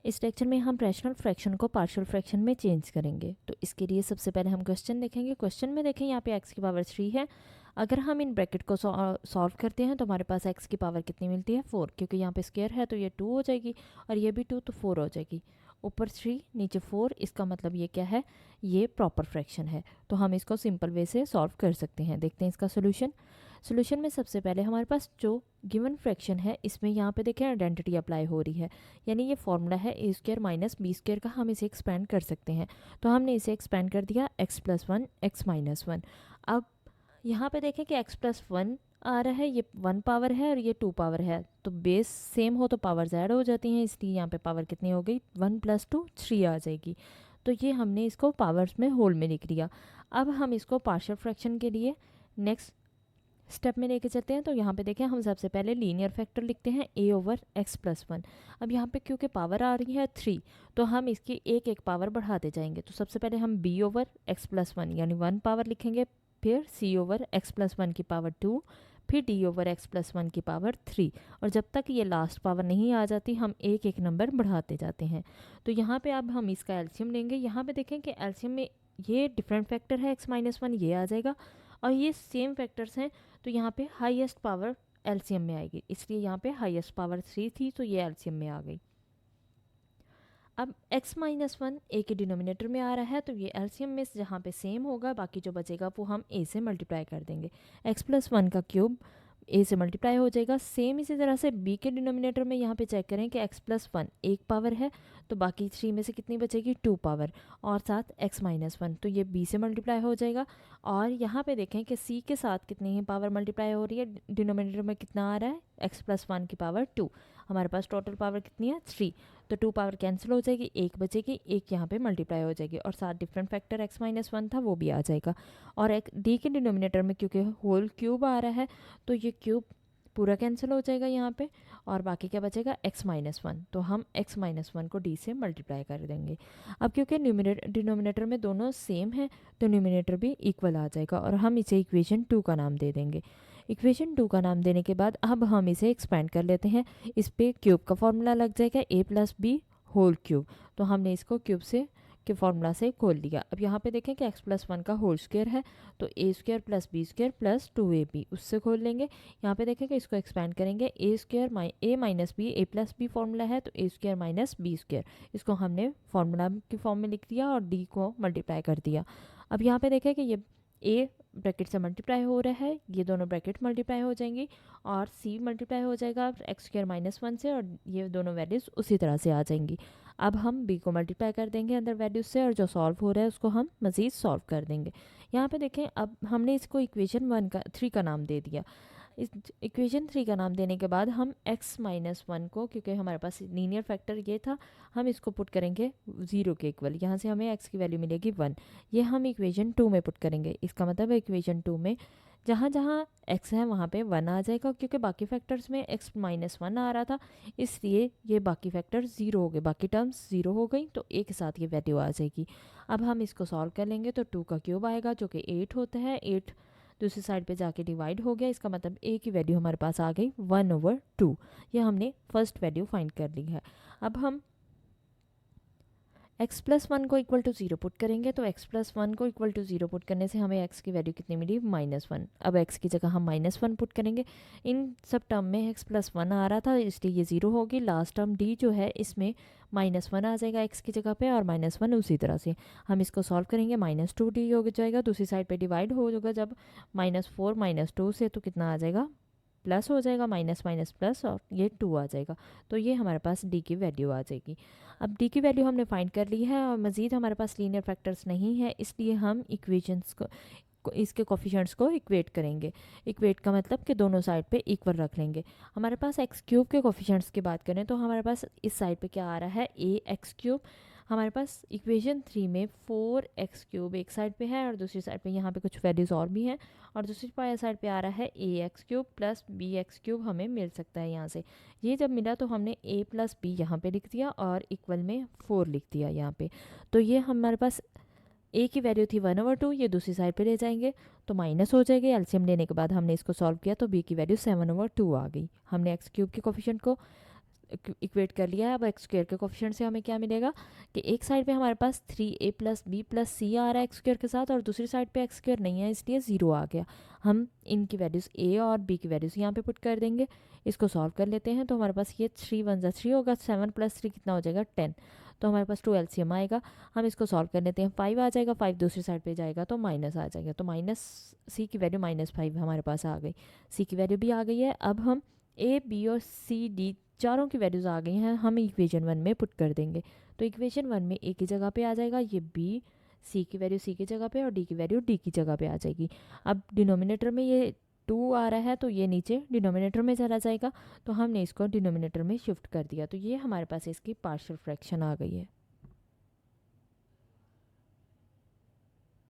इस लेक्चर में हम रैशनल फ्रैक्शन को पार्शियल फ्रैक्शन में चेंज करेंगे। तो इसके लिए सबसे पहले हम क्वेश्चन देखेंगे। क्वेश्चन में देखें यहाँ पे एक्स की पावर 3 है। अगर हम इन ब्रैकेट को सॉल्व करते हैं तो हमारे पास एक्स की पावर कितनी मिलती है 4, क्योंकि यहाँ पे स्क्वायर है तो ये 2 हो जाएगी और ये भी 2 तो 4 हो जाएगी। ऊपर 3 नीचे 4, इसका मतलब ये क्या है, ये प्रॉपर फ्रैक्शन है। तो हम इसको सिंपल वे से सॉल्व कर सकते हैं। देखते हैं इसका सोल्यूशन में सबसे पहले हमारे पास जो गिवन फ्रैक्शन है इसमें यहाँ पे देखें आइडेंटिटी अप्लाई हो रही है, यानी ये फॉर्मूला है ए स्क्वायर माइनस बी स्क्वायर का, हम इसे एक्सपेंड कर सकते हैं। तो हमने इसे एक्सपेंड कर दिया एक्स प्लस 1 एक्स माइनस 1। अब यहाँ पे देखें कि एक्स प्लस 1 आ रहा है, ये 1 पावर है और ये 2 पावर है, तो बेस सेम हो तो पावर्स ऐड हो जाती हैं, इसलिए यहाँ पे पावर कितनी हो गई 1 + 2 3 आ जाएगी। तो ये हमने इसको पावर्स में होल में लिख लिया। अब हम इसको पार्शियल फ्रैक्शन के लिए नेक्स्ट स्टेप में लेके चलते हैं। तो यहाँ पे देखें हम सबसे पहले लीनियर फैक्टर लिखते हैं a ओवर x प्लस 1। अब यहाँ पे क्योंकि पावर आ रही है 3 तो हम इसकी एक एक पावर बढ़ाते जाएंगे। तो सबसे पहले हम b ओवर x प्लस 1 यानी 1 पावर लिखेंगे, फिर c ओवर x प्लस 1 की पावर 2, फिर d ओवर x प्लस 1 की पावर 3, और जब तक ये लास्ट पावर नहीं आ जाती हम एक एक नंबर बढ़ाते जाते हैं। तो यहाँ पे अब हम इसका एलसीएम लेंगे। यहाँ पे देखें कि एलसीएम में ये डिफरेंट फैक्टर है x माइनस 1, ये आ जाएगा और ये सेम फैक्टर्स हैं, तो यहाँ पे हाईएस्ट पावर एलसीएम में आएगी, इसलिए यहाँ पे हाईएस्ट पावर 3 थी तो ये एलसीएम में आ गई। अब x माइनस 1 a के डिनोमिनेटर में आ रहा है, तो ये एलसीएम में जहाँ पे सेम होगा बाकी जो बचेगा वो हम a से मल्टीप्लाई कर देंगे। x प्लस 1 का क्यूब a से मल्टीप्लाई हो जाएगा। सेम इसी तरह से b के डिनोमिनेटर में यहाँ पे चेक करें कि x प्लस 1 एक पावर है, तो बाकी 3 में से कितनी बचेगी 2 पावर, और साथ x माइनस 1, तो ये b से मल्टीप्लाई हो जाएगा। और यहाँ पे देखें कि c के साथ कितनी ही पावर मल्टीप्लाई हो रही है, डिनोमिनेटर में कितना आ रहा है x प्लस 1 की पावर 2, हमारे पास टोटल पावर कितनी है 3, तो 2 पावर कैंसिल हो जाएगी, एक बचेगी, एक यहाँ पे मल्टीप्लाई हो जाएगी, और साथ डिफरेंट फैक्टर x माइनस 1 था वो भी आ जाएगा। और एक d के डिनोमिनेटर में क्योंकि होल क्यूब आ रहा है तो ये क्यूब पूरा कैंसिल हो जाएगा यहाँ पे, और बाकी क्या बचेगा x माइनस 1, तो हम x माइनस 1 को d से मल्टीप्लाई कर देंगे। अब क्योंकि डिनोमिनेटर में दोनों सेम है तो न्यूमिनेटर भी इक्वल आ जाएगा और हम इसे इक्वेशन 2 का नाम दे देंगे। इक्वेशन 2 का नाम देने के बाद अब हम इसे एक्सपेंड कर लेते हैं। इस पे क्यूब का फॉर्मूला लग जाएगा a plus B whole cube, तो हमने इसको क्यूब से के फॉर्मूला से खोल लिया। अब यहाँ पे देखें कि x प्लस 1 का होल स्क्वायर है, तो a square plus B square plus 2ab, उससे खोल लेंगे। यहाँ पे देखें कि इसको एक्सपेंड करेंगे, a square a minus B, a plus B formula है तो a square minus B square, इसको हमने फॉर्मूला की फॉर्म में लिख दिया और d को मल्टीप्लाई कर दिया। अब यहाँ पे देखें कि ये a ब्रैकेट से मल्टीप्लाई हो रहा है, ये दोनों ब्रैकेट मल्टीप्लाई हो जाएंगी और c मल्टीप्लाई हो जाएगा एक्स स्क्वायर माइनस 1 से, और ये दोनों वैल्यूज़ उसी तरह से आ जाएंगी। अब हम b को मल्टीप्लाई कर देंगे अंदर वैल्यूज से, और जो सॉल्व हो रहा है उसको हम मज़ीद सॉल्व कर देंगे। यहाँ पे देखें अब हमने इसको इक्वेशन 3 का नाम दे दिया। इस इक्वेशन 3 का नाम देने के बाद हम x माइनस 1 को, क्योंकि हमारे पास लीनियर फैक्टर ये था, हम इसको पुट करेंगे 0 के इक्वल, यहाँ से हमें x की वैल्यू मिलेगी 1, ये हम इक्वेशन 2 में पुट करेंगे। इसका मतलब है इक्वेशन 2 में जहाँ जहाँ x है वहाँ पे 1 आ जाएगा, क्योंकि बाकी फैक्टर्स में x माइनस 1 आ रहा था, इसलिए ये बाकी फैक्टर 0 हो गए, बाकी टर्म्स 0 हो गई, तो एक साथ ये वैल्यू आ जाएगी। अब हम इसको सॉल्व कर लेंगे तो 2 का क्यूब आएगा जो कि 8 होता है, 8 दूसरी साइड पे जाके डिवाइड हो गया, इसका मतलब a की वैल्यू हमारे पास आ गई 1/2। ये हमने फर्स्ट वैल्यू फाइंड कर ली है। अब हम x प्लस 1 को इक्वल टू 0 पुट करेंगे, तो x प्लस 1 को इक्वल टू 0 पुट करने से हमें x की वैल्यू कितनी मिली -1। अब x की जगह हम -1 पुट करेंगे। इन सब टर्म में x प्लस 1 आ रहा था इसलिए ये 0 होगी। लास्ट टर्म d जो है इसमें -1 आ जाएगा x की जगह पे, और -1 उसी तरह से हम इसको सॉल्व करेंगे, -2d हो जाएगा, दूसरी साइड पे डिवाइड हो जाएगा जब -4 -2 से, तो कितना आ जाएगा प्लस हो जाएगा, माइनस माइनस प्लस, और ये 2 आ जाएगा, तो ये हमारे पास d की वैल्यू आ जाएगी। अब d की वैल्यू हमने फाइंड कर ली है और मज़ीद हमारे पास लीनियर फैक्टर्स नहीं है, इसलिए हम इक्वेशंस को इसके कोफिशिएंट्स को इक्वेट करेंगे। इक्वेट का मतलब कि दोनों साइड पे इक्वल रख लेंगे। हमारे पास एक्स क्यूब के कोफिशिएंट्स की बात करें तो हमारे पास इस साइड पे क्या आ रहा है a एक्स क्यूब, हमारे पास इक्वेशन 3 में 4x क्यूब एक साइड पे है और दूसरी साइड पे यहाँ पे कुछ वैल्यूज़ और भी हैं, और दूसरी साइड पे आ रहा है ax cube plus bx cube हमें मिल सकता है यहाँ से। ये जब मिला तो हमने a प्लस बी यहाँ पे लिख दिया और इक्वल में 4 लिख दिया यहाँ पे। तो ये हमारे पास a की वैल्यू थी 1/2, ये दूसरी साइड पे ले जाएंगे तो माइनस हो जाएगी। एलसीएम लेने के बाद हमने इसको सॉल्व किया तो b की वैल्यू 7/2 आ गई। हमने एक्स क्यूब के कोफिशिएंट को इक्वेट कर लिया है। अब एक्स स्क्वायर के कोफिशिएंट से हमें क्या मिलेगा कि एक साइड पे हमारे पास 3a प्लस बी प्लस सी आ रहा है एक्स स्क्वायर के साथ, और दूसरी साइड पे एक्स स्क्वायर नहीं है इसलिए 0 आ गया। हम इनकी वैल्यूज़ a और b की वैल्यूज़ यहाँ पे पुट कर देंगे। इसको सॉल्व कर लेते हैं तो हमारे पास ये 3 1 जा 3 होगा, 7 प्लस 3 कितना हो जाएगा 10। तो हमारे पास 2 एलसीएम आएगा। हम इसको सॉल्व कर लेते हैं, 5 आ जाएगा, 5 दूसरी साइड पे जाएगा तो माइनस आ जाएगा। तो माइनस सी की वैल्यू -5 हमारे पास आ गई, सी की वैल्यू भी आ गई है। अब हम ए बी और सी डी चारों की वैल्यूज़ आ गई हैं, हम इक्वेशन 1 में पुट कर देंगे। तो इक्वेशन 1 में ए की जगह पे आ जाएगा ये बी, सी की वैल्यू सी की जगह पे और डी की वैल्यू डी की जगह पे आ जाएगी। अब डिनोमिनेटर में ये 2 आ रहा है तो ये नीचे डिनोमिनेटर में चला जाएगा, तो हमने इसको डिनोमिनेटर में शिफ्ट कर दिया। तो ये हमारे पास इसकी पार्शियल फ्रैक्शन आ गई है।